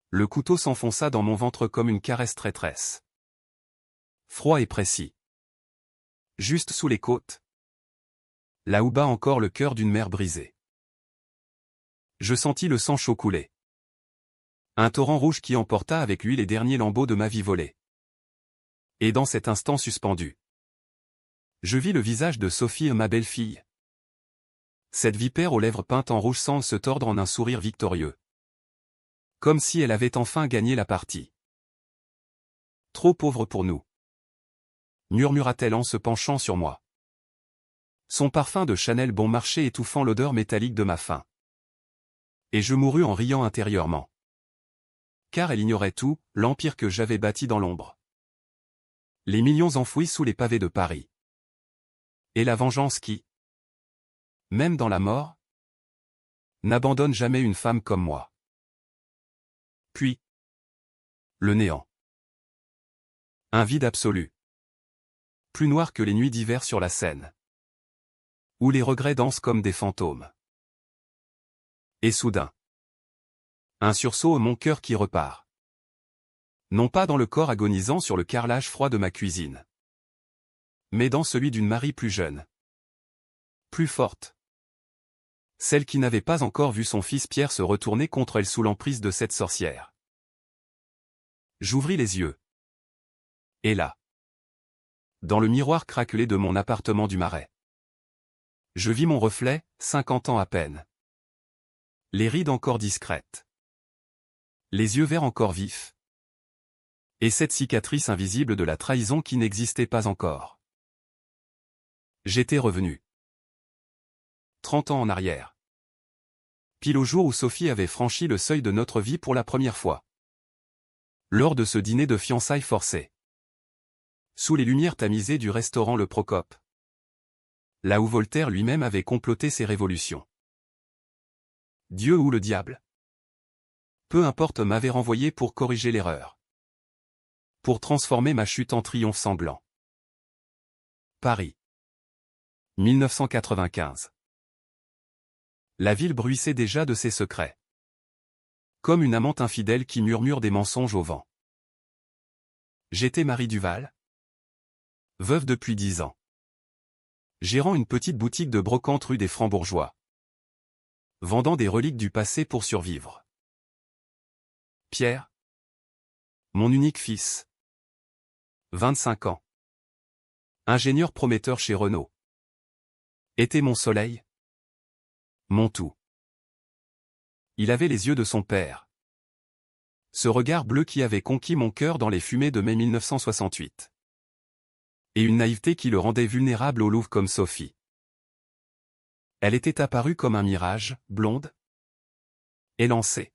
Le couteau s'enfonça dans mon ventre comme une caresse traîtresse. Froid et précis. Juste sous les côtes. Là où bat encore le cœur d'une mère brisée. Je sentis le sang chaud couler. Un torrent rouge qui emporta avec lui les derniers lambeaux de ma vie volée. Et dans cet instant suspendu, je vis le visage de Sophie, ma belle-fille. Cette vipère aux lèvres peintes en rouge semble se tordre en un sourire victorieux. Comme si elle avait enfin gagné la partie. Trop pauvre pour nous, murmura-t-elle en se penchant sur moi. Son parfum de Chanel bon marché étouffant l'odeur métallique de ma faim. Et je mourus en riant intérieurement. Car elle ignorait tout, l'empire que j'avais bâti dans l'ombre. Les millions enfouis sous les pavés de Paris. Et la vengeance qui, même dans la mort, n'abandonne jamais une femme comme moi. Puis, le néant. Un vide absolu. Plus noir que les nuits d'hiver sur la Seine. Où les regrets dansent comme des fantômes. Et soudain, un sursaut, mon cœur qui repart. Non pas dans le corps agonisant sur le carrelage froid de ma cuisine, mais dans celui d'une Marie plus jeune. Plus forte. Celle qui n'avait pas encore vu son fils Pierre se retourner contre elle sous l'emprise de cette sorcière. J'ouvris les yeux. Et là, dans le miroir craquelé de mon appartement du Marais, je vis mon reflet, 50 ans à peine. Les rides encore discrètes. Les yeux verts encore vifs. Et cette cicatrice invisible de la trahison qui n'existait pas encore. J'étais revenu. 30 ans en arrière. Pile au jour où Sophie avait franchi le seuil de notre vie pour la première fois. Lors de ce dîner de fiançailles forcées. Sous les lumières tamisées du restaurant Le Procope. Là où Voltaire lui-même avait comploté ses révolutions. Dieu ou le diable. Peu importe, m'avait renvoyé pour corriger l'erreur. Pour transformer ma chute en triomphe sanglant. Paris. 1995. La ville bruissait déjà de ses secrets. Comme une amante infidèle qui murmure des mensonges au vent. J'étais Marie Duval. Veuve depuis 10 ans. Gérant une petite boutique de brocante rue des Francs-Bourgeois. Vendant des reliques du passé pour survivre. Pierre. Mon unique fils. 25 ans. Ingénieur prometteur chez Renault. Était mon soleil. Mon tout. Il avait les yeux de son père. Ce regard bleu qui avait conquis mon cœur dans les fumées de mai 1968. Et une naïveté qui le rendait vulnérable au Louvre comme Sophie. Elle était apparue comme un mirage, blonde, élancée.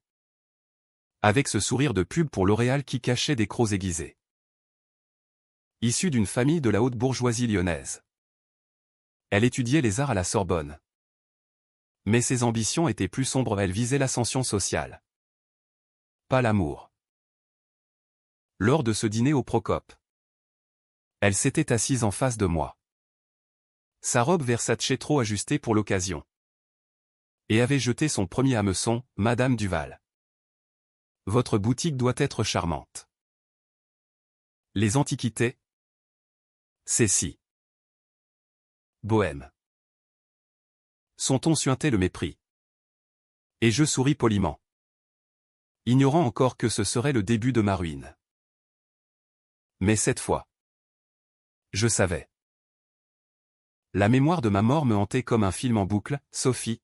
Avec ce sourire de pub pour L'Oréal qui cachait des crocs aiguisés. Issue d'une famille de la haute bourgeoisie lyonnaise. Elle étudiait les arts à la Sorbonne. Mais ses ambitions étaient plus sombres, elle visait l'ascension sociale. Pas l'amour. Lors de ce dîner au Procope. Elle s'était assise en face de moi. Sa robe Versace trop ajustée pour l'occasion. Et avait jeté son premier hameçon, Madame Duval. Votre boutique doit être charmante. Les antiquités. C'est si. Bohème. Son ton suintait le mépris. Et je souris poliment. Ignorant encore que ce serait le début de ma ruine. Mais cette fois. Je savais. La mémoire de ma mort me hantait comme un film en boucle, Sophie.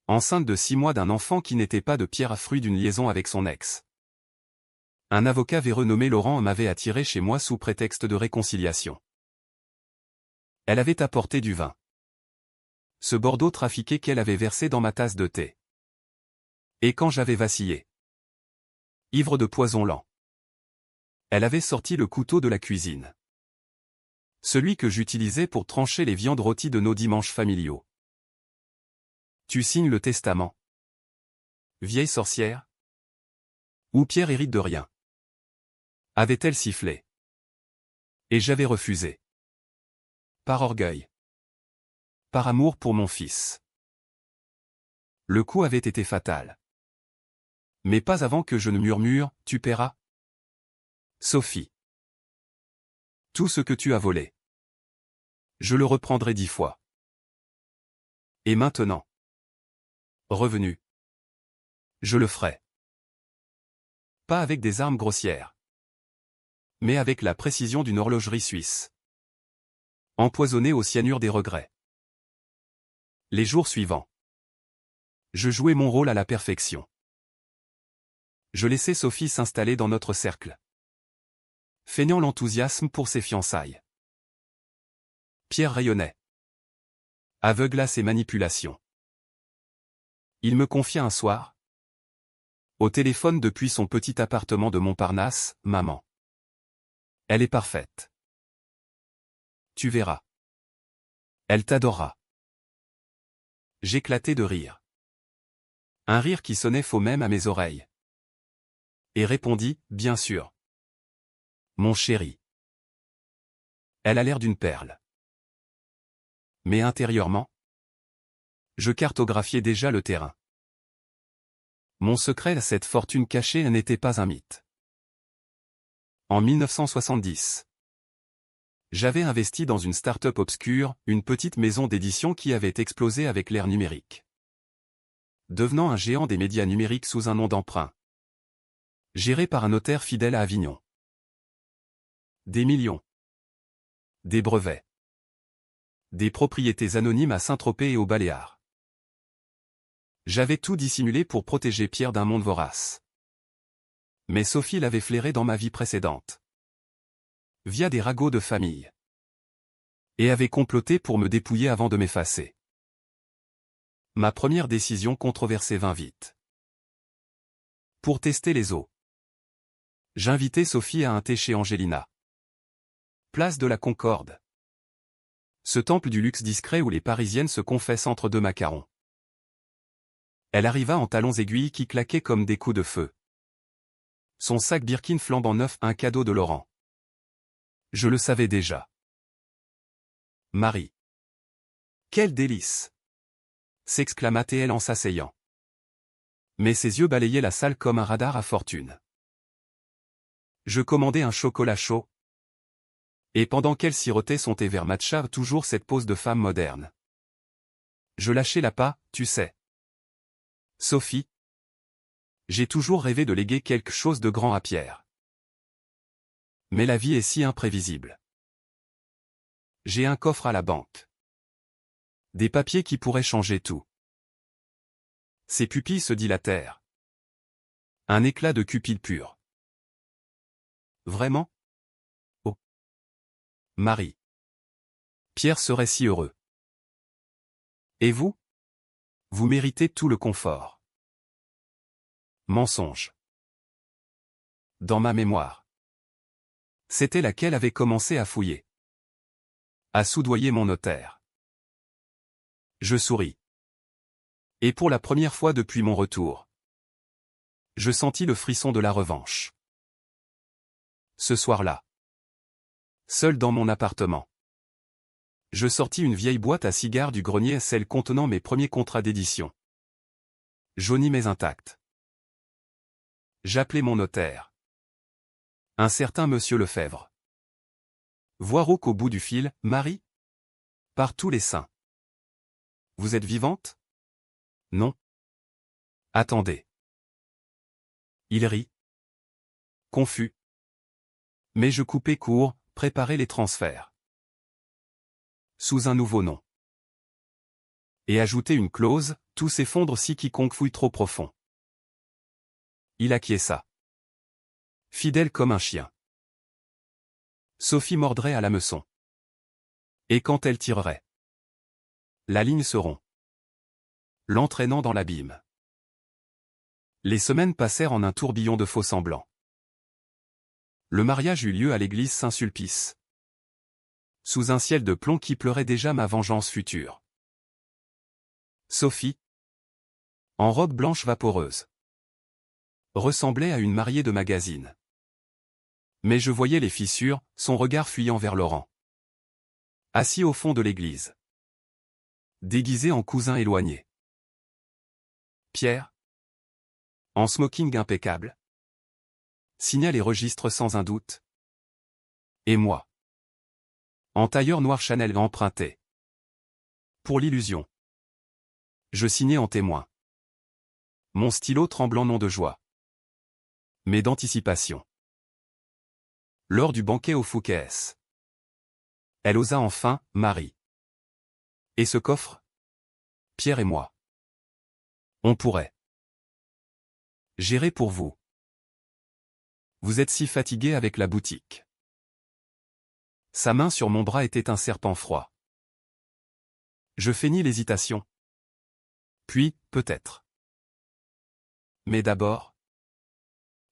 Enceinte de 6 mois d'un enfant qui n'était pas de Pierre, à fruit d'une liaison avec son ex. Un avocat véreux nommé Laurent m'avait attiré chez moi sous prétexte de réconciliation. Elle avait apporté du vin. Ce Bordeaux trafiqué qu'elle avait versé dans ma tasse de thé. Et quand j'avais vacillé, ivre de poison lent, elle avait sorti le couteau de la cuisine. Celui que j'utilisais pour trancher les viandes rôties de nos dimanches familiaux. Tu signes le testament. Vieille sorcière. Ou Pierre hérite de rien. Avait-elle sifflé? Et j'avais refusé. Par orgueil. Par amour pour mon fils. Le coup avait été fatal. Mais pas avant que je ne murmure, tu paieras. Sophie. Tout ce que tu as volé. Je le reprendrai 10 fois. Et maintenant. Revenu. Je le ferai. Pas avec des armes grossières. Mais avec la précision d'une horlogerie suisse. Empoisonnée au cyanure des regrets. Les jours suivants. Je jouais mon rôle à la perfection. Je laissais Sophie s'installer dans notre cercle. Feignant l'enthousiasme pour ses fiançailles. Pierre rayonnait. Aveugle à ses manipulations. Il me confia un soir. Au téléphone depuis son petit appartement de Montparnasse, maman. Elle est parfaite. Tu verras. Elle t'adorera. J'éclatai de rire. Un rire qui sonnait faux même à mes oreilles. Et répondit, bien sûr. Mon chéri. Elle a l'air d'une perle. Mais intérieurement, je cartographiais déjà le terrain. Mon secret à cette fortune cachée n'était pas un mythe. En 1970, j'avais investi dans une start-up obscure, une petite maison d'édition qui avait explosé avec l'ère numérique. Devenant un géant des médias numériques sous un nom d'emprunt. Géré par un notaire fidèle à Avignon. Des millions. Des brevets. Des propriétés anonymes à Saint-Tropez et aux Baléares. J'avais tout dissimulé pour protéger Pierre d'un monde vorace. Mais Sophie l'avait flairé dans ma vie précédente. Via des ragots de famille. Et avait comploté pour me dépouiller avant de m'effacer. Ma première décision controversée vint vite. Pour tester les eaux. J'invitai Sophie à un thé chez Angelina. Place de la Concorde. Ce temple du luxe discret où les Parisiennes se confessent entre deux macarons. Elle arriva en talons aiguilles qui claquaient comme des coups de feu. Son sac Birkin flambant neuf, un cadeau de Laurent. Je le savais déjà. Marie. Quel délice! S'exclama-t-elle en s'asseyant. Mais ses yeux balayaient la salle comme un radar à fortune. Je commandai un chocolat chaud. Et pendant qu'elle sirotait son thé vert matcha, toujours cette pose de femme moderne. Je lâchai l'appât, tu sais. Sophie. J'ai toujours rêvé de léguer quelque chose de grand à Pierre. Mais la vie est si imprévisible. J'ai un coffre à la banque. Des papiers qui pourraient changer tout. Ses pupilles se dilatèrent. Un éclat de cupide pur. Vraiment? Oh. Marie. Pierre serait si heureux. Et vous? Vous méritez tout le confort. Mensonge. Dans ma mémoire. C'était laquelle avait commencé à fouiller. À soudoyer mon notaire. Je souris. Et pour la première fois depuis mon retour, je sentis le frisson de la revanche. Ce soir-là, seul dans mon appartement, je sortis une vieille boîte à cigares du grenier, celle contenant mes premiers contrats d'édition. Jaunis mais intacts. J'appelai mon notaire. Un certain monsieur Lefebvre. Voix rauque au bout du fil, Marie? Par tous les saints. Vous êtes vivante? Non. Attendez. Il rit. Confus. Mais je coupai court, préparai les transferts. Sous un nouveau nom. Et ajouter une clause, tout s'effondre si quiconque fouille trop profond. Il acquiesça. Fidèle comme un chien. Sophie mordrait à l'hameçon. Et quand elle tirerait, la ligne se rompt, l'entraînant dans l'abîme. Les semaines passèrent en un tourbillon de faux-semblants. Le mariage eut lieu à l'église Saint-Sulpice. Sous un ciel de plomb qui pleurait déjà ma vengeance future. Sophie, en robe blanche vaporeuse, ressemblait à une mariée de magazine. Mais je voyais les fissures, son regard fuyant vers Laurent. Assis au fond de l'église. Déguisé en cousin éloigné. Pierre. En smoking impeccable. Signale et registre sans un doute. Et moi. En tailleur noir Chanel emprunté. Pour l'illusion. Je signais en témoin. Mon stylo tremblant non de joie. Mais d'anticipation. Lors du banquet au Fouquet's. Elle osa enfin, Marie. Et ce coffre? Pierre et moi. On pourrait. Gérer pour vous. Vous êtes si fatigué avec la boutique. Sa main sur mon bras était un serpent froid. Je feignis l'hésitation. Puis, peut-être. Mais d'abord.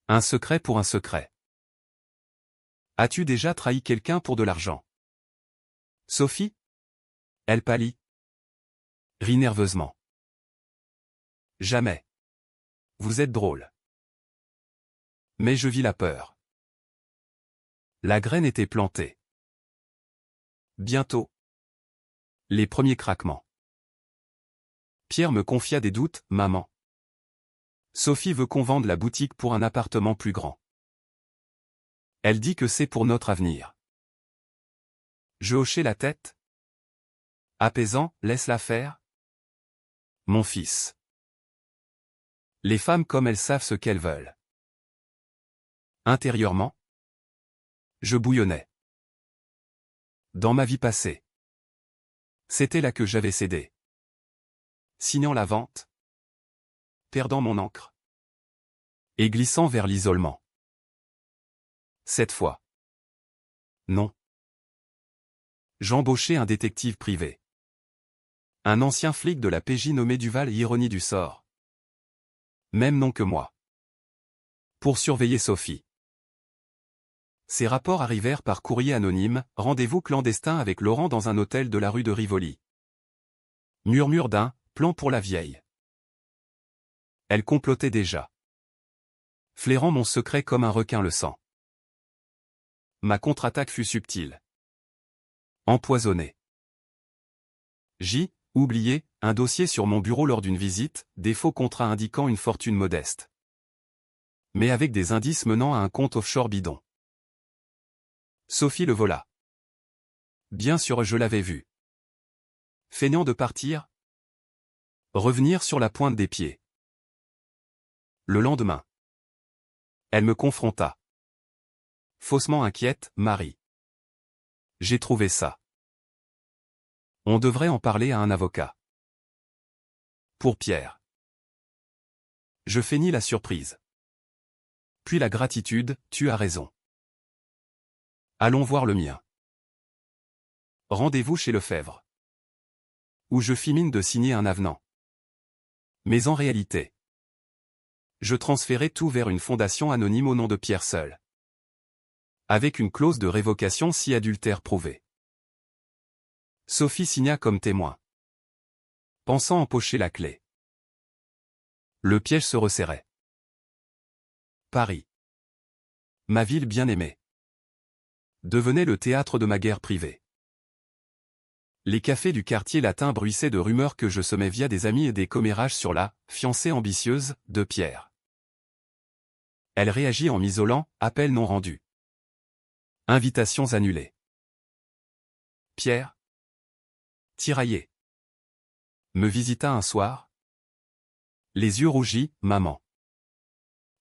Un secret pour un secret. As-tu déjà trahi quelqu'un pour de l'argent? Sophie? Elle pâlit. Rit nerveusement. Jamais. Vous êtes drôle. Mais je vis la peur. La graine était plantée. Bientôt. Les premiers craquements. Pierre me confia des doutes, maman. Sophie veut qu'on vende la boutique pour un appartement plus grand. Elle dit que c'est pour notre avenir. Je hochai la tête. Apaisant, laisse-la faire. Mon fils. Les femmes comme elles savent ce qu'elles veulent. Intérieurement, je bouillonnais. Dans ma vie passée. C'était là que j'avais cédé. Signant la vente. Perdant mon encre. Et glissant vers l'isolement. Cette fois. Non. J'embauchai un détective privé. Un ancien flic de la PJ nommé Duval, ironie du sort. Même nom que moi. Pour surveiller Sophie. Ces rapports arrivèrent par courrier anonyme, rendez-vous clandestin avec Laurent dans un hôtel de la rue de Rivoli. Murmure d'un plan pour la vieille. Elle complotait déjà. Flairant mon secret comme un requin le sent. Ma contre-attaque fut subtile. Empoisonnée. Oublié, un dossier sur mon bureau lors d'une visite, des faux contrats indiquant une fortune modeste. Mais avec des indices menant à un compte offshore bidon. Sophie le vola. Bien sûr je l'avais vu. Feignant de partir. Revenir sur la pointe des pieds. Le lendemain. Elle me confronta. Faussement inquiète, Marie. J'ai trouvé ça. On devrait en parler à un avocat. Pour Pierre. Je feignis la surprise. Puis la gratitude, tu as raison. Allons voir le mien. Rendez-vous chez Lefebvre. Où je fis mine de signer un avenant. Mais en réalité, je transférai tout vers une fondation anonyme au nom de Pierre seul. Avec une clause de révocation si adultère prouvé. Sophie signa comme témoin. Pensant empocher la clé. Le piège se resserrait. Paris. Ma ville bien-aimée. Devenait le théâtre de ma guerre privée. Les cafés du quartier latin bruissaient de rumeurs que je semais via des amis et des commérages sur la fiancée ambitieuse de Pierre. Elle réagit en m'isolant, appel non rendu. Invitations annulées. Pierre, tiraillé, me visita un soir. Les yeux rougis, maman.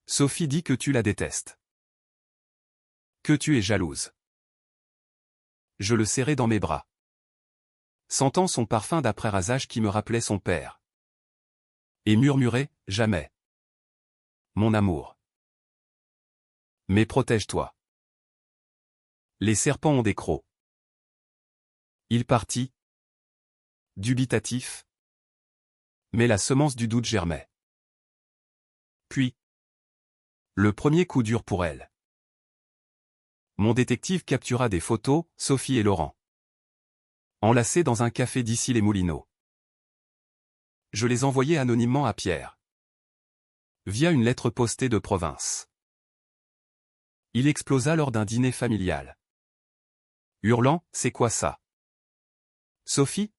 Sophie dit que tu la détestes. Que tu es jalouse. Je le serrai dans mes bras. Sentant son parfum d'après-rasage qui me rappelait son père. Et murmurai, jamais. Mon amour. Mais protège-toi. Les serpents ont des crocs. Il partit. Dubitatif. Mais la semence du doute germait. Puis. Le premier coup dur pour elle. Mon détective captura des photos, Sophie et Laurent. Enlacés dans un café d'ici les Moulineaux. Je les envoyai anonymement à Pierre. Via une lettre postée de province. Il explosa lors d'un dîner familial. Hurlant, c'est quoi ça? Sophie?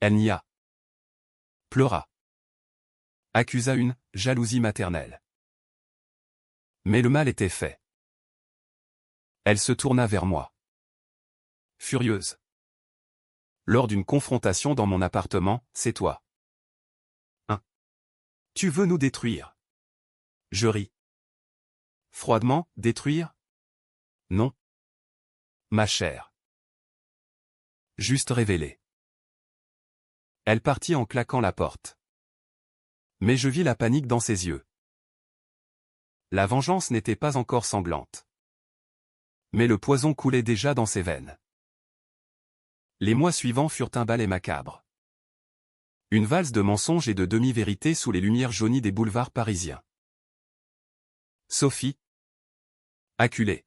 Elle nia. Pleura. Accusa une jalousie maternelle. Mais le mal était fait. Elle se tourna vers moi. Furieuse. Lors d'une confrontation dans mon appartement, c'est toi. Hein? Tu veux nous détruire? Je ris. Froidement, détruire? Non. Ma chère. Juste révélé. Elle partit en claquant la porte. Mais je vis la panique dans ses yeux. La vengeance n'était pas encore sanglante. Mais le poison coulait déjà dans ses veines. Les mois suivants furent un ballet macabre. Une valse de mensonges et de demi-vérités sous les lumières jaunies des boulevards parisiens. Sophie, acculée,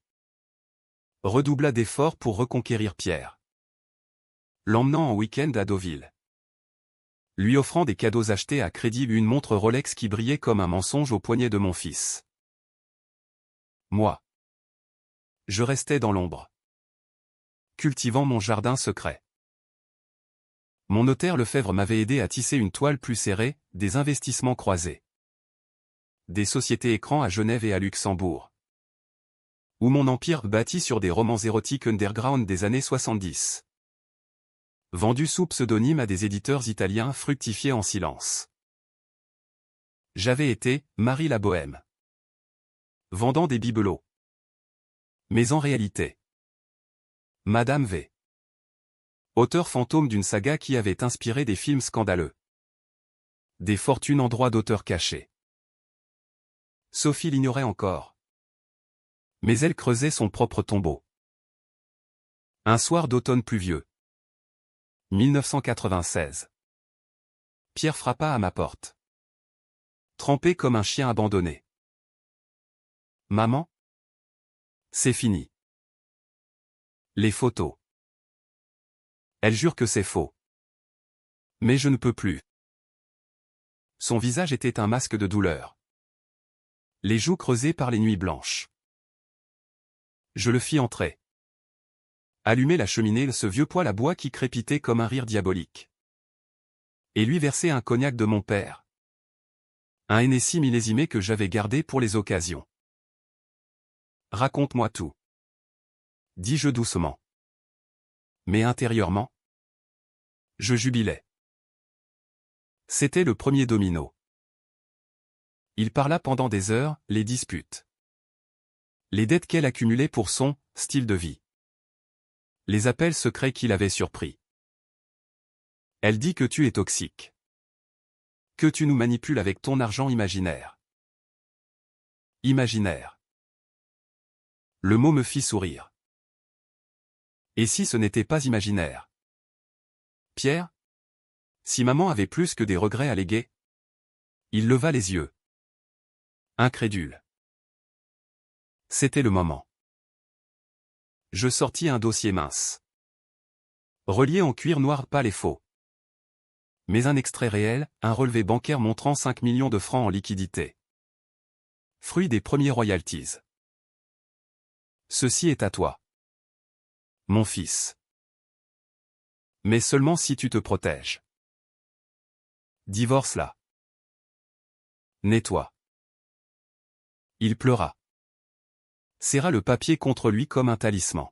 redoubla d'efforts pour reconquérir Pierre. L'emmenant en week-end à Deauville. Lui offrant des cadeaux achetés à crédit, une montre Rolex qui brillait comme un mensonge au poignet de mon fils. Moi. Je restais dans l'ombre. Cultivant mon jardin secret. Mon notaire Lefebvre m'avait aidé à tisser une toile plus serrée, des investissements croisés. Des sociétés écrans à Genève et à Luxembourg. Où mon empire bâti sur des romans érotiques underground des années 70. Vendus sous pseudonyme à des éditeurs italiens fructifiés en silence. J'avais été Marie la Bohème. Vendant des bibelots. Mais en réalité, Madame V. Auteur fantôme d'une saga qui avait inspiré des films scandaleux. Des fortunes en droit d'auteur cachées. Sophie l'ignorait encore. Mais elle creusait son propre tombeau. Un soir d'automne pluvieux. 1996. Pierre frappa à ma porte. Trempé comme un chien abandonné. Maman? C'est fini. Les photos. Elle jure que c'est faux. Mais je ne peux plus. Son visage était un masque de douleur. Les joues creusées par les nuits blanches. Je le fis entrer. Allumer la cheminée, ce vieux poêle à bois qui crépitait comme un rire diabolique. Et lui verser un cognac de mon père. Un Hennessy millésimé que j'avais gardé pour les occasions. Raconte-moi tout. Dis-je doucement. Mais intérieurement, je jubilais. C'était le premier domino. Il parla pendant des heures, les disputes. Les dettes qu'elle accumulait pour son style de vie. Les appels secrets qu'il avait surpris. Elle dit que tu es toxique. Que tu nous manipules avec ton argent imaginaire. Imaginaire. Le mot me fit sourire. Et si ce n'était pas imaginaire? Pierre? Si maman avait plus que des regrets à léguer? Il leva les yeux. Incrédule. C'était le moment. Je sortis un dossier mince. Relié en cuir noir pâle et faux. Mais un extrait réel, un relevé bancaire montrant 5 millions de francs en liquidité. Fruit des premiers royalties. Ceci est à toi. Mon fils. Mais seulement si tu te protèges. Divorce-la. Nettoie. Il pleura. Serra le papier contre lui comme un talisman.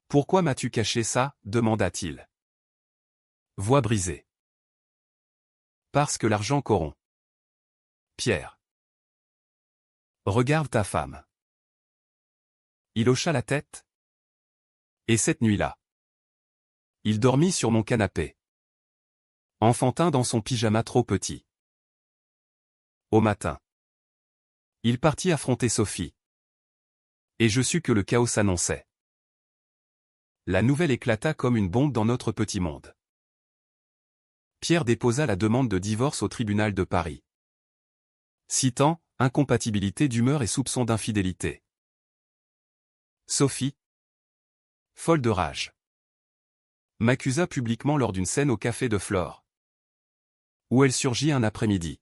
Pourquoi m'as-tu caché ça? Demanda-t-il. Voix brisée. Parce que l'argent corrompt. Pierre. Regarde ta femme. Il hocha la tête. Et cette nuit-là, il dormit sur mon canapé. Enfantin dans son pyjama trop petit. Au matin, il partit affronter Sophie. Et je sus que le chaos s'annonçait. La nouvelle éclata comme une bombe dans notre petit monde. Pierre déposa la demande de divorce au tribunal de Paris. Citant incompatibilité d'humeur et soupçon d'infidélité. Sophie, folle de rage, m'accusa publiquement lors d'une scène au café de Flore, où elle surgit un après-midi,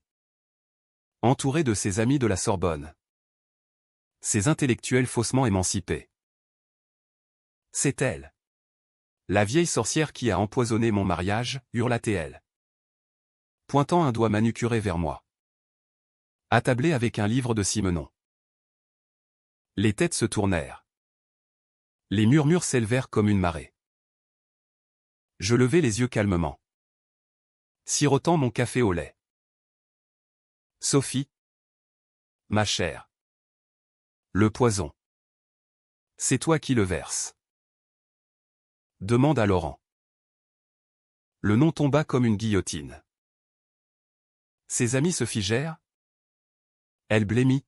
entourée de ses amis de la Sorbonne. Ces intellectuels faussement émancipés. C'est elle. La vieille sorcière qui a empoisonné mon mariage, hurla-t-elle. pointant un doigt manucuré vers moi. Attablé avec un livre de Simenon. Les têtes se tournèrent. Les murmures s'élevèrent comme une marée. Je levai les yeux calmement, sirotant mon café au lait. Sophie. Ma chère. Le poison. C'est toi qui le verses. Demanda Laurent. Le nom tomba comme une guillotine. Ses amis se figèrent. Elle blêmit.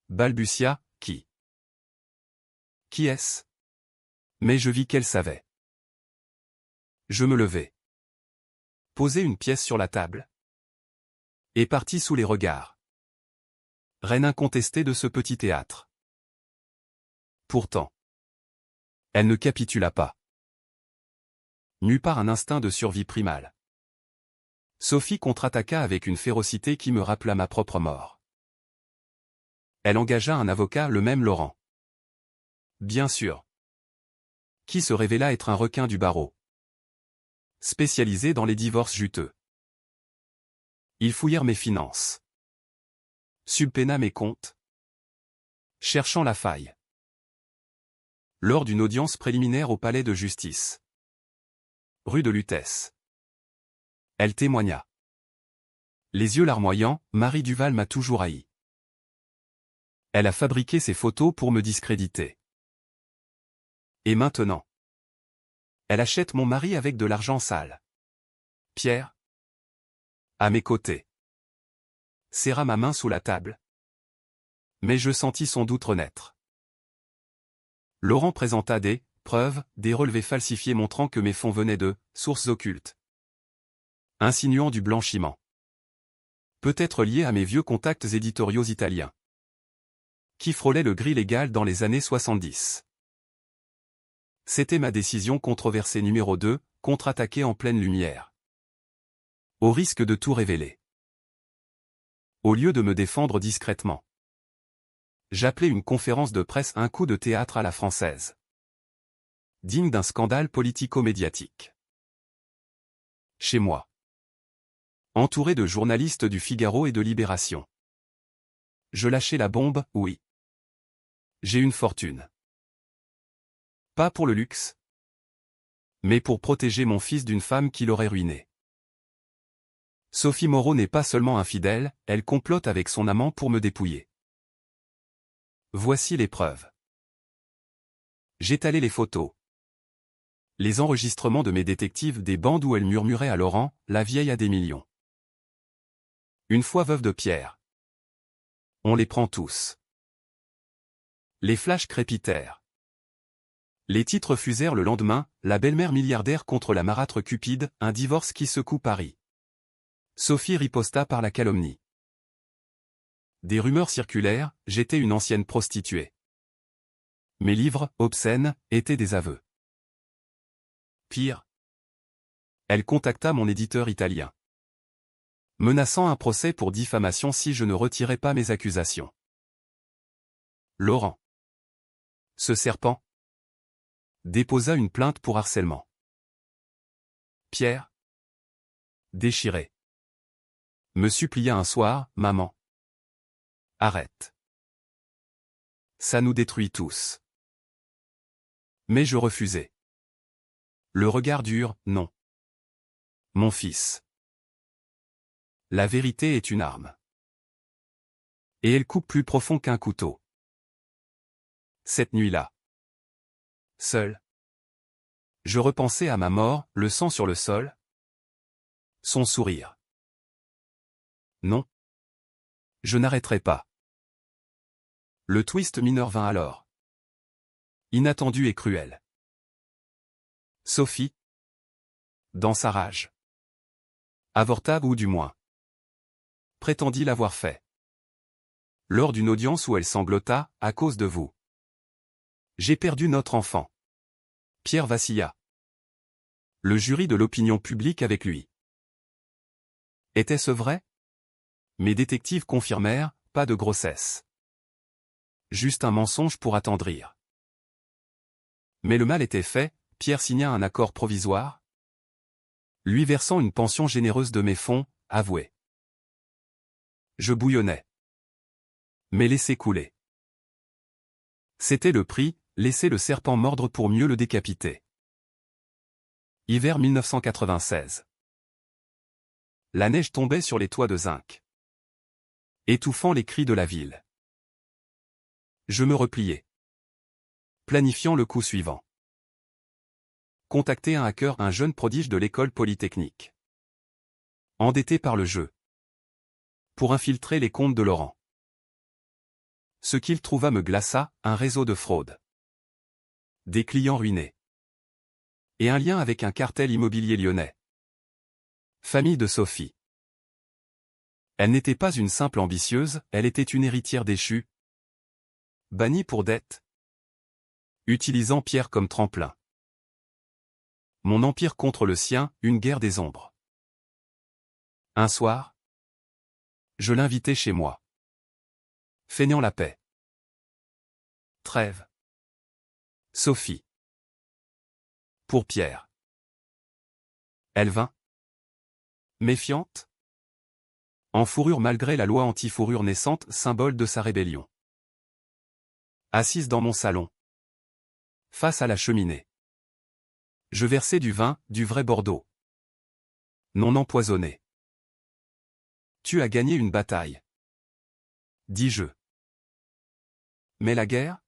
Balbutia, qui? Qui est-ce? Mais je vis qu'elle savait. Je me levai. Posai une pièce sur la table. Et partis sous les regards. Reine incontestée de ce petit théâtre. Pourtant. Elle ne capitula pas. Mue par un instinct de survie primale. Sophie contre-attaqua avec une férocité qui me rappela ma propre mort. Elle engagea un avocat, le même Laurent. Bien sûr. Qui se révéla être un requin du barreau. Spécialisé dans les divorces juteux. Ils fouillèrent mes finances. Subpéna mes comptes. Cherchant la faille. Lors d'une audience préliminaire au palais de justice. Rue de Lutèce. Elle témoigna. Les yeux larmoyants, Marie Duval m'a toujours haï. Elle a fabriqué ces photos pour me discréditer. Et maintenant? Elle achète mon mari avec de l'argent sale. Pierre? À mes côtés. Serra ma main sous la table. Mais je sentis son doute renaître. Laurent présenta des preuves, des relevés falsifiés montrant que mes fonds venaient de sources occultes. Insinuant du blanchiment. Peut-être lié à mes vieux contacts éditoriaux italiens. Qui frôlaient le gris légal dans les années 70. C'était ma décision controversée numéro 2, contre-attaquer en pleine lumière. Au risque de tout révéler. Au lieu de me défendre discrètement. J'appelais une conférence de presse un coup de théâtre à la française. Digne d'un scandale politico-médiatique. Chez moi. Entouré de journalistes du Figaro et de Libération. Je lâchais la bombe, oui. J'ai une fortune. Pas pour le luxe. Mais pour protéger mon fils d'une femme qui l'aurait ruiné. Sophie Moreau n'est pas seulement infidèle, elle complote avec son amant pour me dépouiller. Voici les preuves. J'étalai les photos. Les enregistrements de mes détectives des bandes où elle murmurait à Laurent, la vieille a des millions. Une fois veuve de Pierre. On les prend tous. Les flashs crépitèrent. Les titres fusèrent le lendemain, la belle-mère milliardaire contre la marâtre Cupide, un divorce qui secoue Paris. Sophie riposta par la calomnie. Des rumeurs circulèrent, j'étais une ancienne prostituée. Mes livres, obscènes, étaient des aveux. Pire. Elle contacta mon éditeur italien. Menaçant un procès pour diffamation si je ne retirais pas mes accusations. Laurent. Ce serpent. Déposa une plainte pour harcèlement. Pierre. Déchiré. Me supplia un soir, maman. Arrête. Ça nous détruit tous. Mais je refusai. Le regard dur, non. Mon fils. La vérité est une arme. Et elle coupe plus profond qu'un couteau. Cette nuit-là. Seul. Je repensais à ma mort, le sang sur le sol. Son sourire. Non. Je n'arrêterai pas. Le twist mineur vint alors. Inattendu et cruel. Sophie. Dans sa rage. Avorta ou du moins. Prétendit l'avoir fait. Lors d'une audience où elle sanglota, à cause de vous. J'ai perdu notre enfant. Pierre vacilla. Le jury de l'opinion publique avec lui. Était-ce vrai? Mes détectives confirmèrent, pas de grossesse. Juste un mensonge pour attendrir. Mais le mal était fait, Pierre signa un accord provisoire. lui versant une pension généreuse de mes fonds, avoués. Je bouillonnais. Mais laissez couler. C'était le prix, laisser le serpent mordre pour mieux le décapiter. Hiver 1996. La neige tombait sur les toits de zinc, étouffant les cris de la ville. Je me repliai, planifiant le coup suivant. Contacter un hacker, un jeune prodige de l'école polytechnique, endetté par le jeu, pour infiltrer les comptes de Laurent. Ce qu'il trouva me glaça, un réseau de fraude, des clients ruinés, et un lien avec un cartel immobilier lyonnais. Famille de Sophie. Elle n'était pas une simple ambitieuse, elle était une héritière déchue, bannie pour dette, utilisant Pierre comme tremplin. Mon empire contre le sien, une guerre des ombres. Un soir, je l'invitai chez moi, feignant la paix. Trêve. Sophie. Pour Pierre. Elle vint. Méfiante. En fourrure malgré la loi anti-fourrure naissante, symbole de sa rébellion. Assise dans mon salon, face à la cheminée. Je versais du vin, du vrai Bordeaux. Non empoisonné. Tu as gagné une bataille, dis-je. Mais la guerre?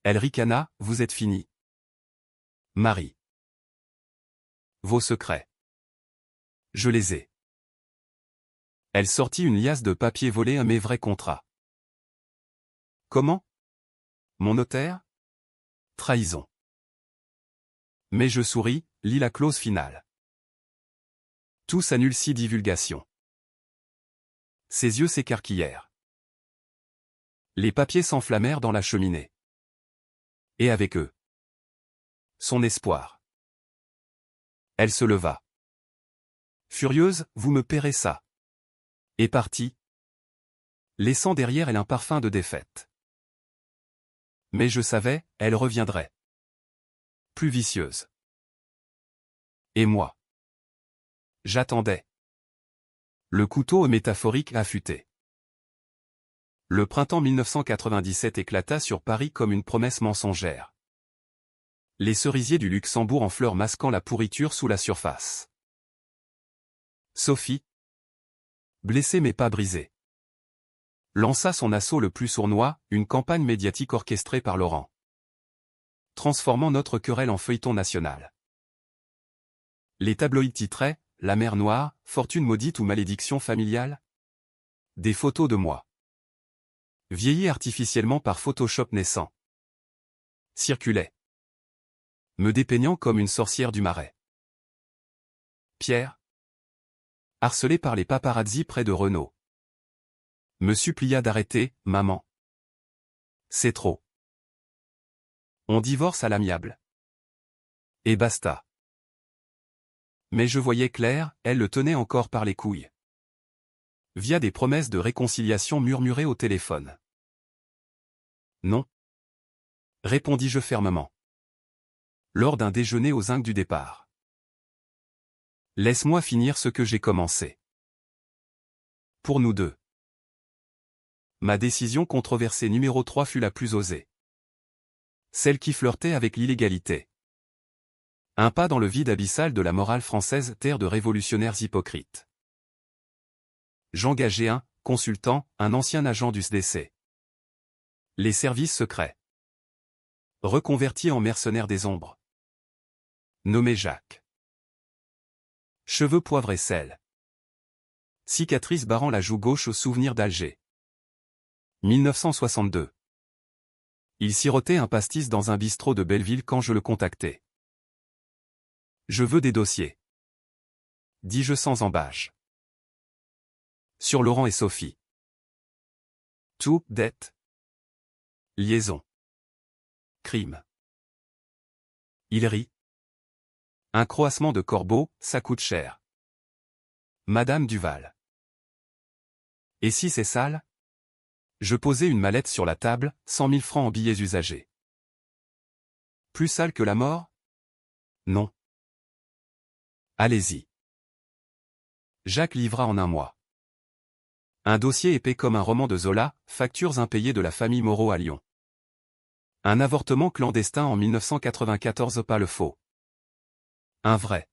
Elle ricana, vous êtes fini. Marie. Vos secrets. Je les ai. Elle sortit une liasse de papier volé à mes vrais contrats. Comment? Mon notaire? Trahison. Mais je souris, lis la clause finale. Tout s'annule si divulgation. Ses yeux s'écarquillèrent. Les papiers s'enflammèrent dans la cheminée. Et avec eux, son espoir. Elle se leva. Furieuse, vous me paierez ça. Et partit, laissant derrière elle un parfum de défaite. Mais je savais, elle reviendrait. Plus vicieuse. Et moi? J'attendais. Le couteau métaphorique affûté. Le printemps 1997 éclata sur Paris comme une promesse mensongère. Les cerisiers du Luxembourg en fleurs masquant la pourriture sous la surface. Sophie, blessée mais pas brisée, lança son assaut le plus sournois, une campagne médiatique orchestrée par Laurent, transformant notre querelle en feuilleton national. Les tabloïds titraient « La mer Noire, fortune maudite ou malédiction familiale ?» Des photos de moi, vieilli artificiellement par Photoshop naissant, circulaient, me dépeignant comme une sorcière du Marais. Pierre, harcelé par les paparazzis près de Renault, me supplia d'arrêter, maman. C'est trop. On divorce à l'amiable. Et basta. Mais je voyais clair, elle le tenait encore par les couilles. Via des promesses de réconciliation murmurées au téléphone. Non. Répondis-je fermement. Lors d'un déjeuner au zinc du départ. Laisse-moi finir ce que j'ai commencé. Pour nous deux. Ma décision controversée numéro 3 fut la plus osée. Celle qui flirtait avec l'illégalité. Un pas dans le vide abyssal de la morale française, terre de révolutionnaires hypocrites. J'engageai un consultant, un ancien agent du SDC. Les services secrets. Reconverti en mercenaire des ombres. Nommé Jacques. Cheveux poivre et sel. Cicatrice barrant la joue gauche au souvenir d'Alger. 1962. Il sirotait un pastis dans un bistrot de Belleville quand je le contactai. Je veux des dossiers. Dis-je sans embâche. Sur Laurent et Sophie. Tout, dette. Liaison. Crime. Il rit. Un croassement de corbeau, ça coûte cher. Madame Duval. Et si c'est sale? Je posai une mallette sur la table, 100 000 francs en billets usagés. Plus sale que la mort? Non. Allez-y. Jacques livra en un mois. Un dossier épais comme un roman de Zola, factures impayées de la famille Moreau à Lyon. Un avortement clandestin en 1994, pas le faux. Un vrai.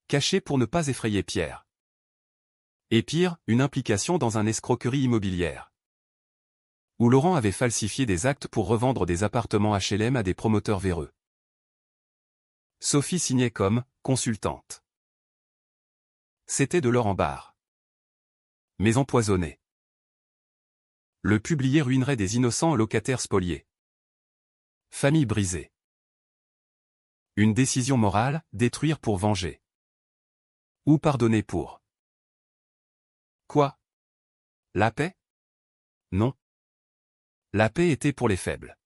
Caché pour ne pas effrayer Pierre. Et pire, une implication dans une escroquerie immobilière. Où Laurent avait falsifié des actes pour revendre des appartements HLM à des promoteurs véreux. Sophie signait comme consultante. C'était de l'or en barre. Mais empoisonné. Le publier ruinerait des innocents locataires spoliés. Famille brisée. Une décision morale, détruire pour venger. Ou pardonner pour. Quoi? La paix? Non. La paix était pour les faibles.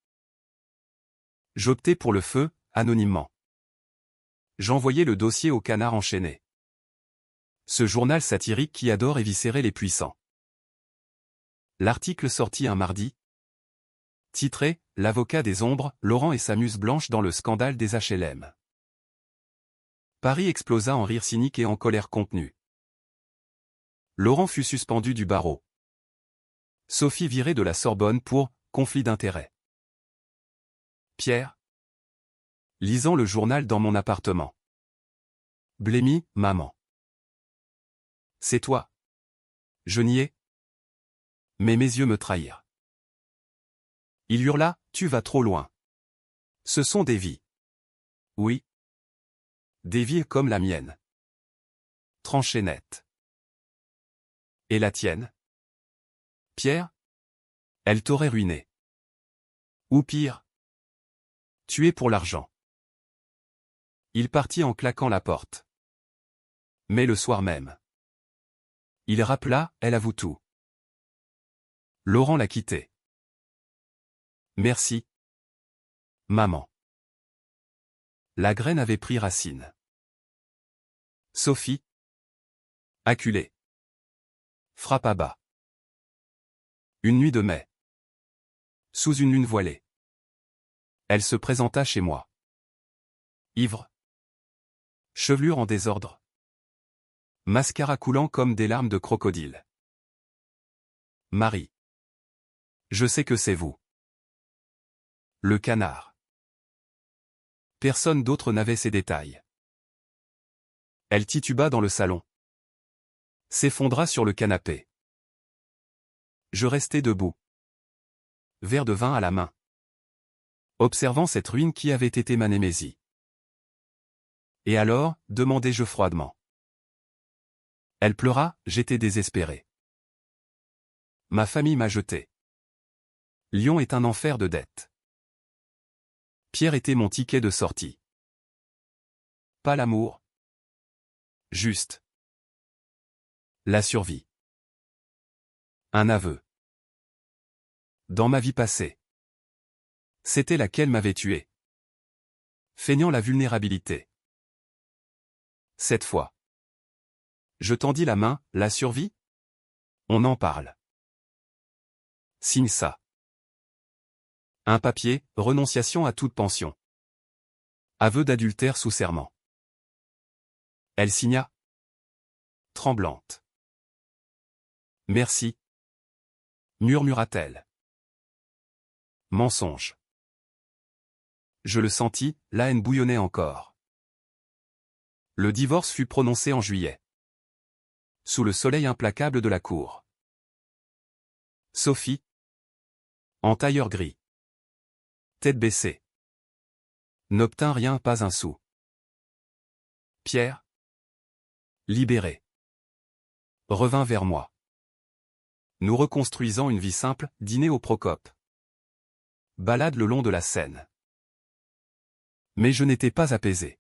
J'optais pour le feu, anonymement. J'envoyais le dossier au Canard enchaîné. Ce journal satirique qui adore éviscérer les puissants. L'article sortit un mardi. Titré « L'avocat des ombres, Laurent et sa muse blanche dans le scandale des HLM ». Paris explosa en rire cynique et en colère contenue. Laurent fut suspendu du barreau. Sophie virée de la Sorbonne pour conflit d'intérêts. Pierre. Lisant le journal dans mon appartement. Blémi, maman. C'est toi. Je niais. Mais mes yeux me trahirent. Il hurla, tu vas trop loin. Ce sont des vies. Oui. Des vies comme la mienne. Tranchée nette. Et la tienne? Pierre? Elle t'aurait ruiné. Ou pire. Tué pour l'argent. Il partit en claquant la porte. Mais le soir même. Il rappela, elle avoue tout. Laurent l'a quitté. Merci. Maman. La graine avait pris racine. Sophie. Acculée. Frappa bas. Une nuit de mai. Sous une lune voilée. Elle se présenta chez moi. Ivre. Chevelure en désordre. Mascara coulant comme des larmes de crocodile. Marie. Je sais que c'est vous. Le Canard. Personne d'autre n'avait ces détails. Elle tituba dans le salon. S'effondra sur le canapé. Je restai debout. Verre de vin à la main. Observant cette ruine qui avait été ma némésie. Et alors, demandai-je froidement. Elle pleura, j'étais désespéré. Ma famille m'a jeté. Lyon est un enfer de dettes. Pierre était mon ticket de sortie. Pas l'amour. Juste. La survie. Un aveu. Dans ma vie passée. C'était laquelle m'avait tué. Feignant la vulnérabilité. Cette fois. Je tendis la main, la survie? On en parle. Signe ça. Un papier, renonciation à toute pension. Aveu d'adultère sous serment. Elle signa. Tremblante. Merci. Murmura-t-elle. Mensonge. Je le sentis, la haine bouillonnait encore. Le divorce fut prononcé en juillet. Sous le soleil implacable de la cour. Sophie. En tailleur gris. Tête baissée. N'obtint rien, pas un sou. Pierre. Libéré. Revint vers moi. Nous reconstruisant une vie simple, dîner au Procope. Balade le long de la Seine. Mais je n'étais pas apaisé.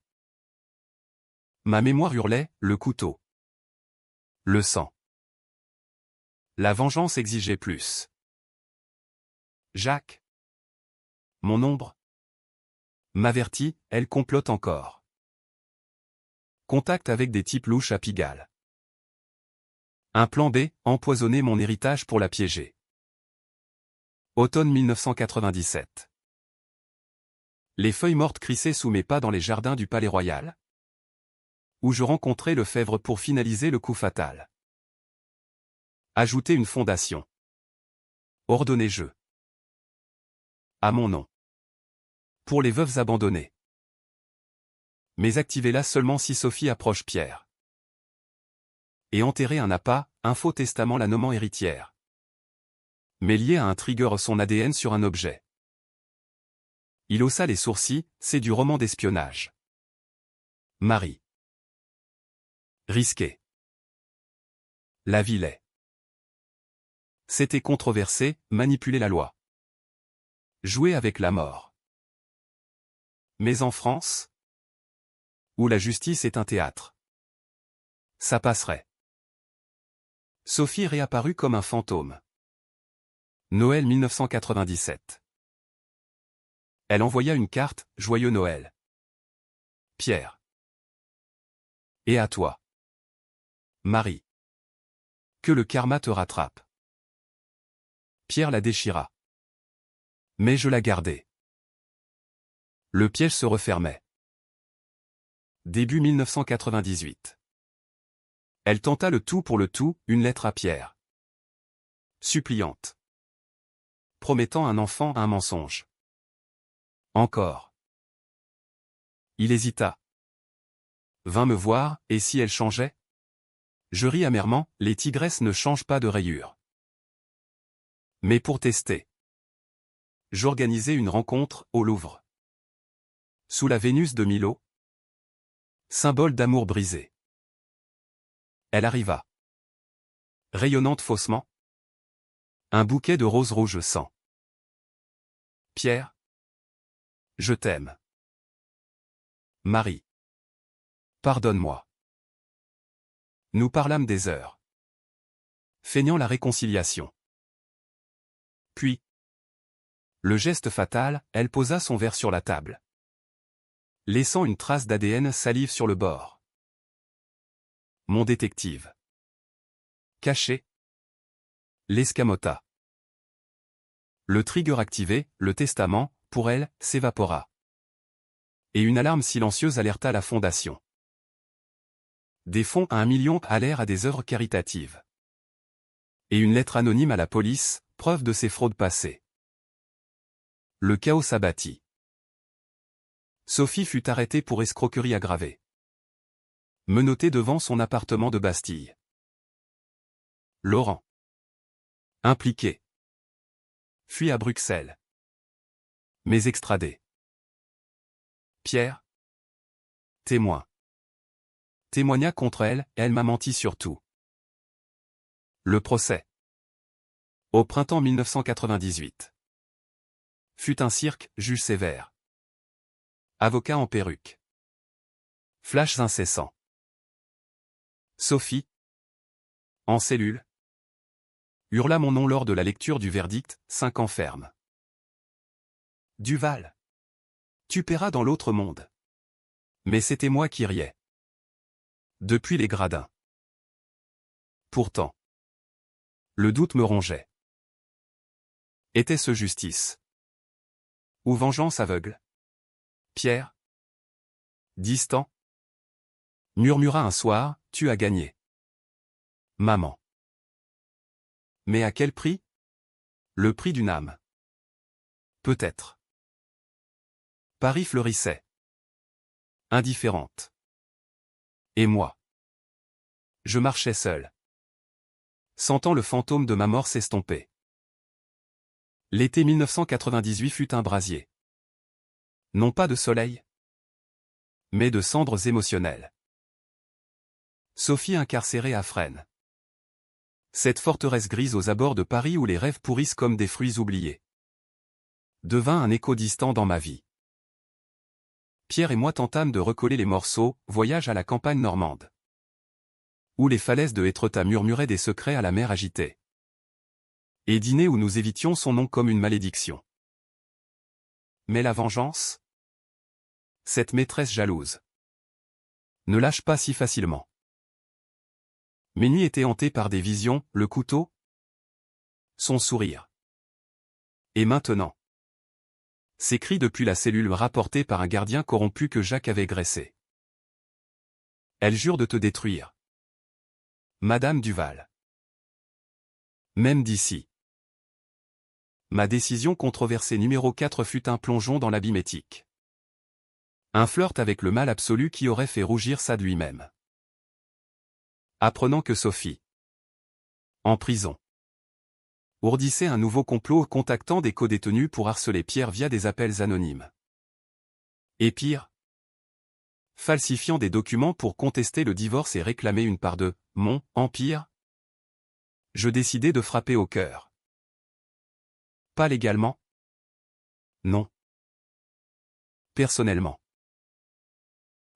Ma mémoire hurlait, le couteau. Le sang. La vengeance exigeait plus. Jacques. Mon ombre. M'avertit, elle complote encore. Contact avec des types louches à Pigalle. Un plan B, empoisonner mon héritage pour la piéger. Automne 1997. Les feuilles mortes crissaient sous mes pas dans les jardins du Palais Royal. Où je rencontrai Lefebvre pour finaliser le coup fatal. Ajouter une fondation. Ordonner je. À mon nom. Pour les veuves abandonnées. Mais activez-la seulement si Sophie approche Pierre. Et enterrer un appât, un faux testament la nommant héritière. Mais lié à un trigger son ADN sur un objet. Il haussa les sourcils, c'est du roman d'espionnage. Marie. Risqué. La vie l'est. C'était controversé, manipuler la loi. Jouer avec la mort. Mais en France, où la justice est un théâtre, ça passerait. Sophie réapparut comme un fantôme. Noël 1997. Elle envoya une carte, joyeux Noël. Pierre. Et à toi. Marie. Que le karma te rattrape. Pierre la déchira. Mais je la gardai. Le piège se refermait. Début 1998. Elle tenta le tout pour le tout, une lettre à Pierre. Suppliante. Promettant un enfant, un mensonge. Encore. Il hésita. Vint me voir, et si elle changeait? Je ris amèrement, les tigresses ne changent pas de rayures. Mais pour tester. J'organisai une rencontre, au Louvre. Sous la Vénus de Milo. Symbole d'amour brisé. Elle arriva. Rayonnante faussement. Un bouquet de roses rouges sang. Pierre. Je t'aime. Marie. Pardonne-moi. Nous parlâmes des heures. Feignant la réconciliation. Puis. Le geste fatal, elle posa son verre sur la table. Laissant une trace d'ADN salive sur le bord. Mon détective. Caché. L'escamota. Le trigger activé, le testament, pour elle, s'évapora. Et une alarme silencieuse alerta la fondation. Des fonds à 1 million allèrent à des œuvres caritatives. Et une lettre anonyme à la police, preuve de ses fraudes passées. Le chaos s'abattit. Sophie fut arrêtée pour escroquerie aggravée. Menottée devant son appartement de Bastille. Laurent. Impliqué. Fui à Bruxelles. Mais extradé. Pierre. Témoin. Témoigna contre elle, elle m'a menti sur tout. Le procès. Au printemps 1998. Fut un cirque, juge sévère. Avocat en perruque. Flashs incessants. Sophie. En cellule. Hurla mon nom lors de la lecture du verdict, 5 ans ferme. Duval. Tu paieras dans l'autre monde. Mais c'était moi qui riais. Depuis les gradins. Pourtant. Le doute me rongeait. Était-ce justice? Ou vengeance aveugle? Pierre. Distant. Murmura un soir, tu as gagné. Maman. Mais à quel prix? Le prix d'une âme. Peut-être. Paris fleurissait. Indifférente. Et moi. Je marchais seul. Sentant le fantôme de ma mort s'estomper. L'été 1998 fut un brasier. Non pas de soleil, mais de cendres émotionnelles. Sophie incarcérée à Fresnes. Cette forteresse grise aux abords de Paris où les rêves pourrissent comme des fruits oubliés. Devint un écho distant dans ma vie. Pierre et moi tentâmes de recoller les morceaux, voyage à la campagne normande. Où les falaises de Étretat murmuraient des secrets à la mer agitée. Et dîner où nous évitions son nom comme une malédiction. Mais la vengeance? Cette maîtresse jalouse. Ne lâche pas si facilement. Mes nuits étaient hantées par des visions, le couteau, son sourire. Et maintenant? Ces cris depuis la cellule rapportés par un gardien corrompu que Jacques avait graissé. Elle jure de te détruire. Madame Duval. Même d'ici. Ma décision controversée numéro 4 fut un plongeon dans l'abîme éthique. Un flirt avec le mal absolu qui aurait fait rougir Sade lui-même. Apprenant que Sophie, en prison, ourdissait un nouveau complot contactant des codétenus pour harceler Pierre via des appels anonymes. Et pire, falsifiant des documents pour contester le divorce et réclamer une part de « mon empire », je décidai de frapper au cœur. Pas légalement. Non. Personnellement.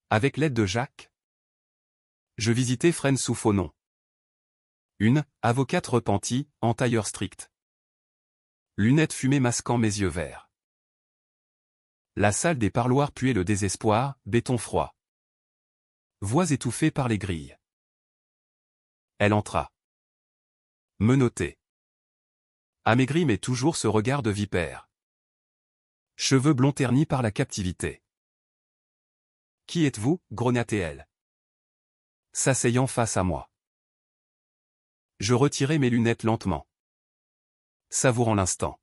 Avec l'aide de Jacques, je visitai Fresnes sous faux nom. Une avocate repentie, en tailleur strict. Lunettes fumées masquant mes yeux verts. La salle des parloirs puait le désespoir, béton froid. Voix étouffées par les grilles. Elle entra. Menottée. Amaigrie mais toujours ce regard de vipère. Cheveux blonds ternis par la captivité. Qui êtes-vous, grognatait-elle, s'asseyant face à moi. Je retirai mes lunettes lentement, savourant l'instant.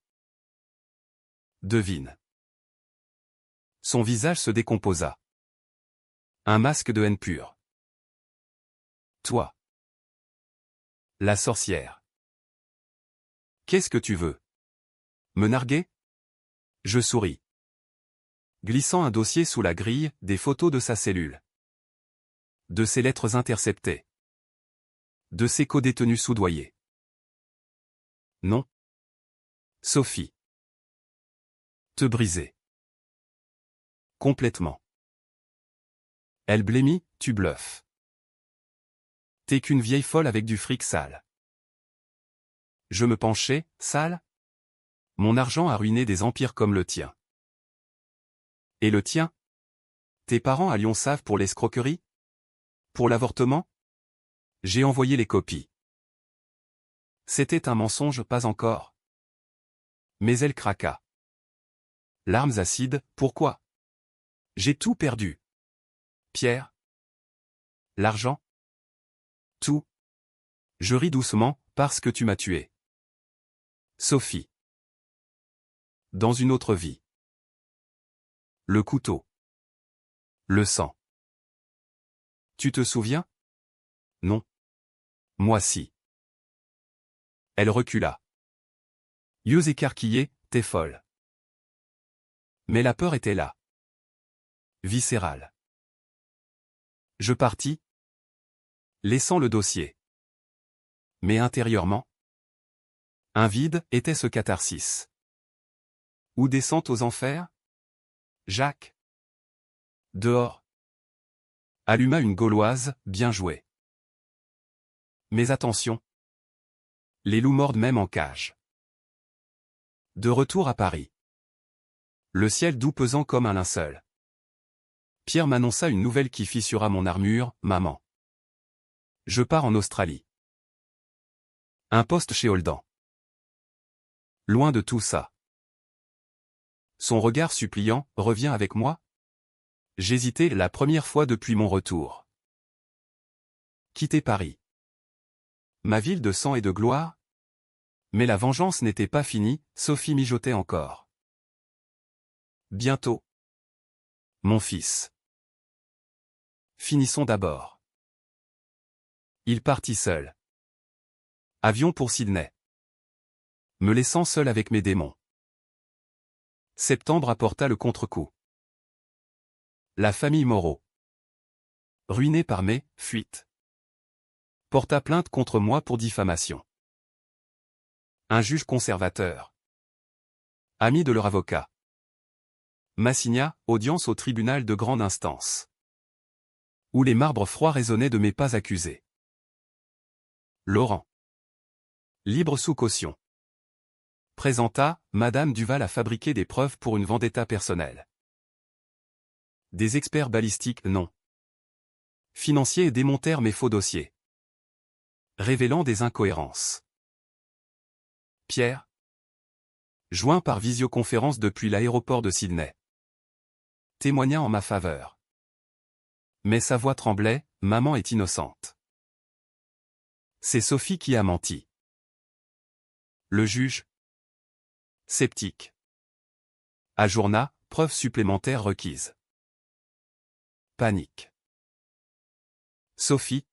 Devine. Son visage se décomposa. Un masque de haine pure. Toi. La sorcière. Qu'est-ce que tu veux? Me narguer? Je souris. Glissant un dossier sous la grille, des photos de sa cellule. De ses lettres interceptées. De ses codétenus soudoyés. Non. Sophie. Te briser. Complètement. Elle blêmit, tu bluffes. T'es qu'une vieille folle avec du fric sale. Je me penchai, sale? Mon argent a ruiné des empires comme le tien. Et le tien? Tes parents à Lyon savent pour l'escroquerie? Pour l'avortement? J'ai envoyé les copies. C'était un mensonge, pas encore. Mais elle craqua. Larmes acides, pourquoi? J'ai tout perdu. Pierre? L'argent? Tout. Je ris doucement, parce que tu m'as tué. Sophie. Dans une autre vie. Le couteau. Le sang. Tu te souviens? Non. Moi si. Elle recula. Yeux écarquillés, t'es folle. Mais la peur était là. Viscérale. Je partis, laissant le dossier. Mais intérieurement, un vide, était-ce catharsis? Ou descente aux enfers? Jacques. Dehors. Alluma une gauloise, bien jouée. Mais attention. Les loups mordent même en cage. De retour à Paris. Le ciel doux pesant comme un linceul. Pierre m'annonça une nouvelle qui fissura mon armure, maman. Je pars en Australie. Un poste chez Holden. Loin de tout ça. Son regard suppliant, reviens avec moi? J'hésitais la première fois depuis mon retour. Quitter Paris. Ma ville de sang et de gloire? Mais la vengeance n'était pas finie, Sophie mijotait encore. Bientôt. Mon fils. Finissons d'abord. Il partit seul. Avion pour Sydney. Me laissant seul avec mes démons. Septembre apporta le contre-coup. La famille Moreau. Ruinée par mes fuites. Porta plainte contre moi pour diffamation. Un juge conservateur. Ami de leur avocat. M'assigna, audience au tribunal de grande instance. Où les marbres froids résonnaient de mes pas accusés. Laurent. Libre sous caution. Présenta, Madame Duval a fabriqué des preuves pour une vendetta personnelle. Des experts balistiques, non. Financiers démontèrent mes faux dossiers. Révélant des incohérences. Pierre. Joint par visioconférence depuis l'aéroport de Sydney. Témoigna en ma faveur. Mais sa voix tremblait, Maman est innocente. C'est Sophie qui a menti. Le juge. Sceptique. Ajourna, preuve supplémentaire requise. Panique. Sophie,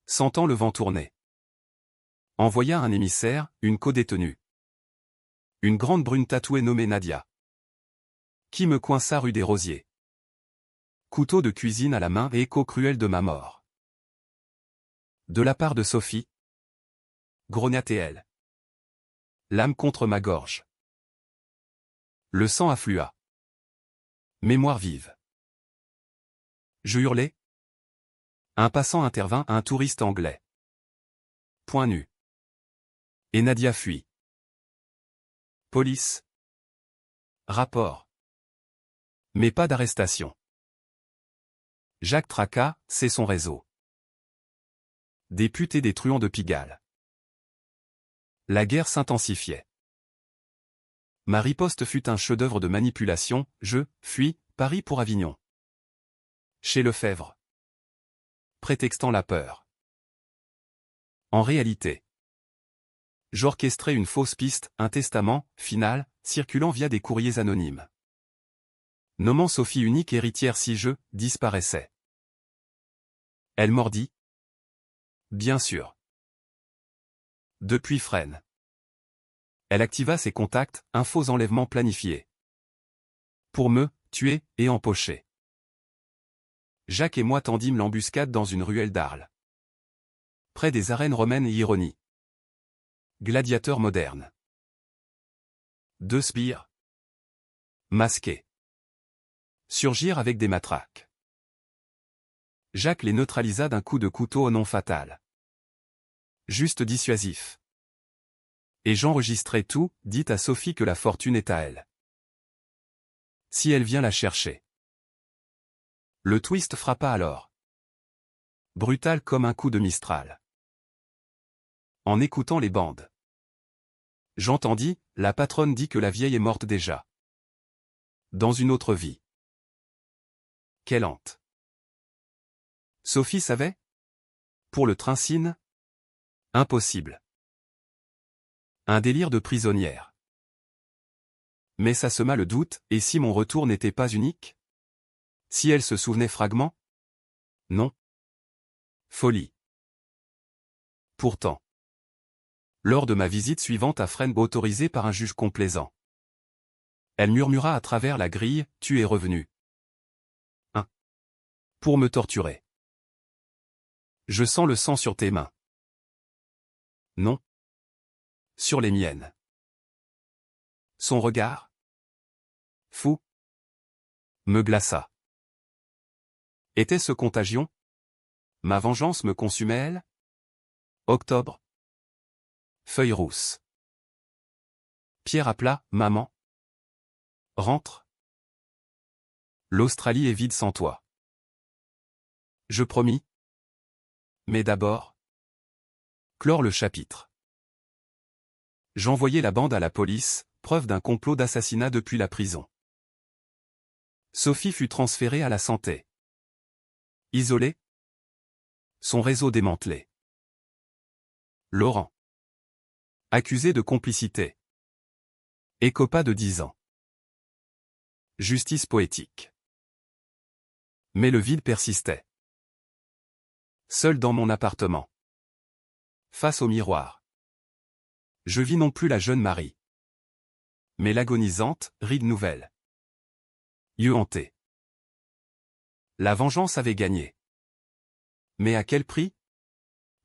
sentant le vent tourner, envoya un émissaire, une codétenue. Une grande brune tatouée nommée Nadia. Qui me coinça rue des Rosiers. Couteau de cuisine à la main et écho cruel de ma mort. De la part de Sophie. Grognatait-elle. L'âme contre ma gorge. Le sang afflua. Mémoire vive. Je hurlai. Un passant intervint, un touriste anglais. Point nu. Et Nadia fuit. Police. Rapport. Mais pas d'arrestation. Jacques Tracas, c'est son réseau. Des putes et des truands de Pigalle. La guerre s'intensifiait. Ma riposte fut un chef-d'œuvre de manipulation, je fuis, Paris pour Avignon. Chez Lefebvre. Prétextant la peur. En réalité, j'orchestrais une fausse piste, un testament, final, circulant via des courriers anonymes. Nommant Sophie unique héritière si je disparaissais. Elle mordit. Bien sûr. Depuis Fresnes. Elle activa ses contacts, un faux enlèvement planifié. Pour me tuer et empocher. Jacques et moi tendîmes l'embuscade dans une ruelle d'Arles. Près des arènes romaines et ironie. Gladiateurs modernes. Deux sbires. Masqués. Surgirent avec des matraques. Jacques les neutralisa d'un coup de couteau au non fatal. Juste dissuasif. Et j'enregistrai tout, dit à Sophie que la fortune est à elle. Si elle vient la chercher. Le twist frappa alors. Brutal comme un coup de Mistral. En écoutant les bandes. J'entendis, la patronne dit que la vieille est morte déjà. Dans une autre vie. Quelle hante. Sophie savait? Pour le Trincine? Impossible. Un délire de prisonnière. Mais ça sema le doute, et si mon retour n'était pas unique? Si elle se souvenait fragments? Non. Folie. Pourtant. Lors de ma visite suivante à Fresnes autorisée par un juge complaisant. Elle murmura à travers la grille, tu es revenu. Pour me torturer. Je sens le sang sur tes mains. Non. Sur les miennes. Son regard. Fou. Me glaça. Était-ce contagion? Ma vengeance me consumait-elle? Octobre. Feuille rousse. Pierre à plat, maman. Rentre. L'Australie est vide sans toi. Je promis. Mais d'abord. Clore le chapitre. J'envoyai la bande à la police, preuve d'un complot d'assassinat depuis la prison. Sophie fut transférée à la santé. Isolée. Son réseau démantelé. Laurent. Accusé de complicité. Écopa de 10 ans. Justice poétique. Mais le vide persistait. Seul dans mon appartement. Face au miroir. Je vis non plus la jeune Marie. Mais l'agonisante, ride nouvelle. Yeux hantés. La vengeance avait gagné. Mais à quel prix?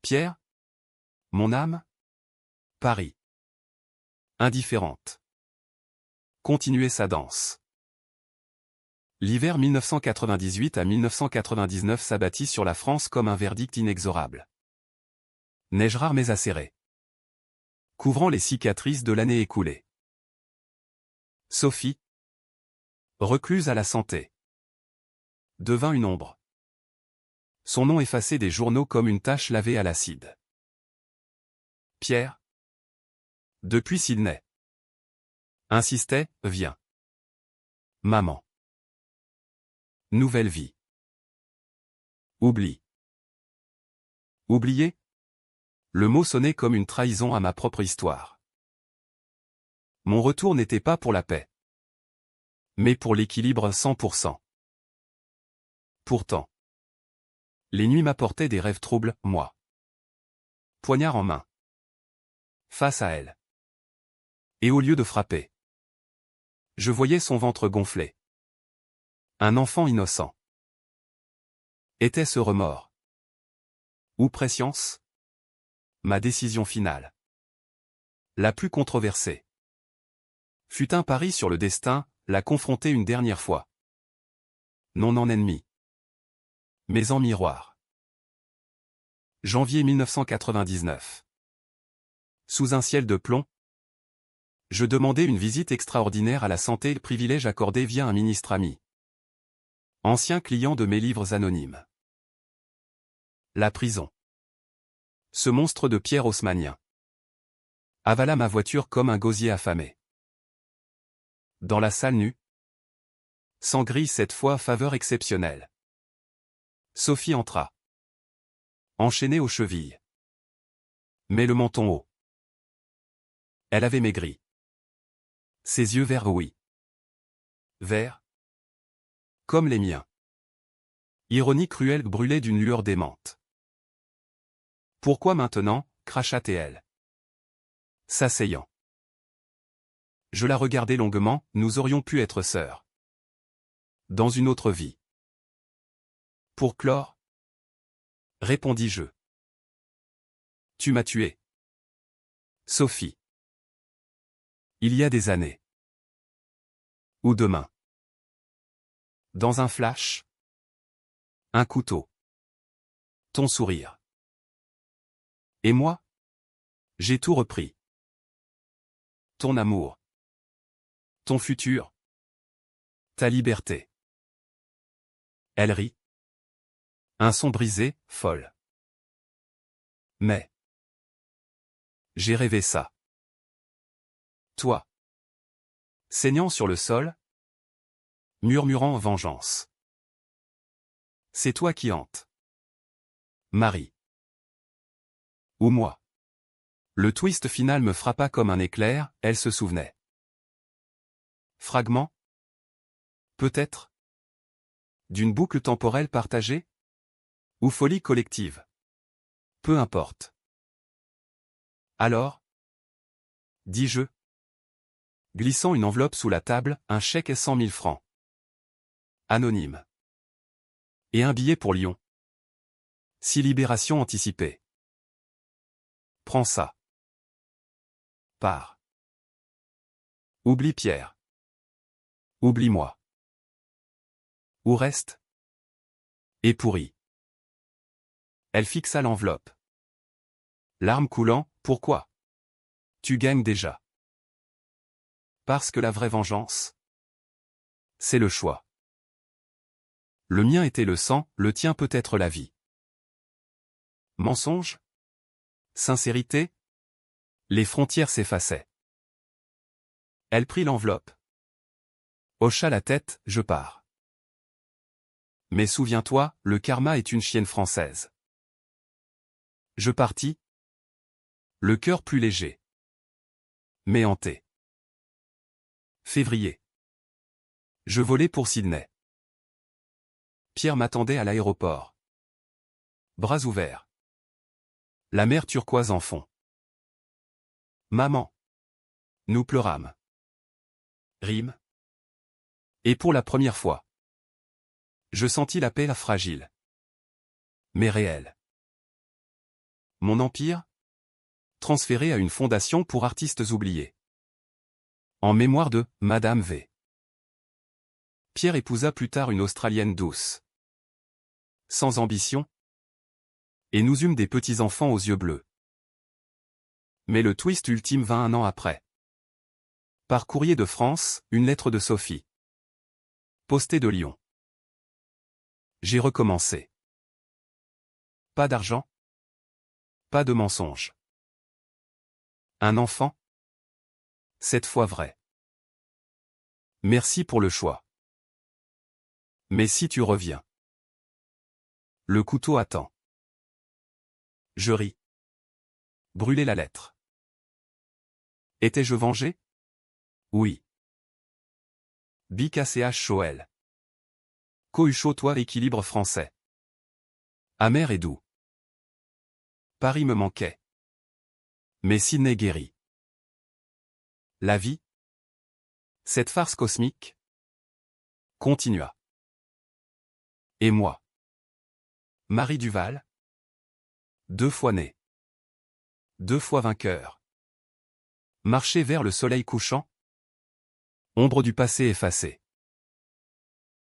Pierre? Mon âme? Paris. Indifférente. Continuait sa danse. L'hiver 1998 à 1999 s'abattit sur la France comme un verdict inexorable. Neige rare mais acérée. Couvrant les cicatrices de l'année écoulée. Sophie. Recluse à la santé. Devint une ombre. Son nom effacé des journaux comme une tache lavée à l'acide. Pierre. Depuis Sydney. Insistait, viens. Maman. Nouvelle vie. Oubli. Oublier? Le mot sonnait comme une trahison à ma propre histoire. Mon retour n'était pas pour la paix, mais pour l'équilibre 100%. Pourtant, les nuits m'apportaient des rêves troubles, moi. Poignard en main. Face à elle. Et au lieu de frapper, je voyais son ventre gonflé. Un enfant innocent. Était-ce remords? Ou prescience? Ma décision finale, la plus controversée, fut un pari sur le destin, la confronter une dernière fois. Non en ennemi, mais en miroir. Janvier 1999. Sous un ciel de plomb, je demandais une visite extraordinaire à la santé, privilège accordé via un ministre ami. Ancien client de mes livres anonymes. La prison. Ce monstre de pierre haussmannien avala ma voiture comme un gosier affamé. Dans la salle nue, sans grille cette fois, faveur exceptionnelle, Sophie entra. Enchaînée aux chevilles, mais le menton haut. Elle avait maigri. Ses yeux verts, oui. Verts, comme les miens. Ironie cruelle brûlée d'une lueur démente. Pourquoi maintenant, cracha-t-elle, s'asseyant. Je la regardai longuement, nous aurions pu être sœurs. Dans une autre vie. Pour clore, répondis-je. Tu m'as tué. Sophie. Il y a des années. Ou demain. Dans un flash. Un couteau. Ton sourire. Et moi? J'ai tout repris. Ton amour. Ton futur. Ta liberté. Elle rit. Un son brisé, folle. Mais. J'ai rêvé ça. Toi. Saignant sur le sol. Murmurant vengeance. C'est toi qui hantes. Marie. Ou moi. Le twist final me frappa comme un éclair, elle se souvenait. Fragment? Peut-être? D'une boucle temporelle partagée? Ou folie collective? Peu importe. Alors? Dis-je. Glissant une enveloppe sous la table, un chèque et 100 000 francs. Anonyme. Et un billet pour Lyon. Si libération anticipée. Prends ça. Pars. Oublie Pierre. Oublie-moi. Où reste? Et pourri. Elle fixa l'enveloppe. Larmes coulant, pourquoi? Tu gagnes déjà. Parce que la vraie vengeance, c'est le choix. Le mien était le sang, le tien peut-être la vie. Mensonge? Sincérité? Les frontières s'effaçaient. Elle prit l'enveloppe. Hocha la tête, je pars. Mais souviens-toi, le karma est une chienne française. Je partis. Le cœur plus léger. Mais hanté. Février. Je volais pour Sydney. Pierre m'attendait à l'aéroport. Bras ouverts. La mer turquoise en fond. Maman. Nous pleurâmes. Rime. Et pour la première fois, je sentis la paix fragile. Mais réelle. Mon empire? Transféré à une fondation pour artistes oubliés. En mémoire de Madame V. Pierre épousa plus tard une Australienne douce. Sans ambition. Et nous eûmes des petits-enfants aux yeux bleus. Mais le twist ultime vint un an après. Par courrier de France, une lettre de Sophie. Postée de Lyon. J'ai recommencé. Pas d'argent. Pas de mensonge. Un enfant? Cette fois vrai. Merci pour le choix. Mais si tu reviens. Le couteau attend. Je ris. Brûler la lettre. Étais-je vengé? Oui. BKCH-Choel. Cohuchot-toi équilibre français. Amer et doux. Paris me manquait. Mais Sydney guérit. La vie? Cette farce cosmique? Continua. Et moi? Marie Duval? 2 fois né. 2 fois vainqueur. Marcher vers le soleil couchant? Ombre du passé effacé.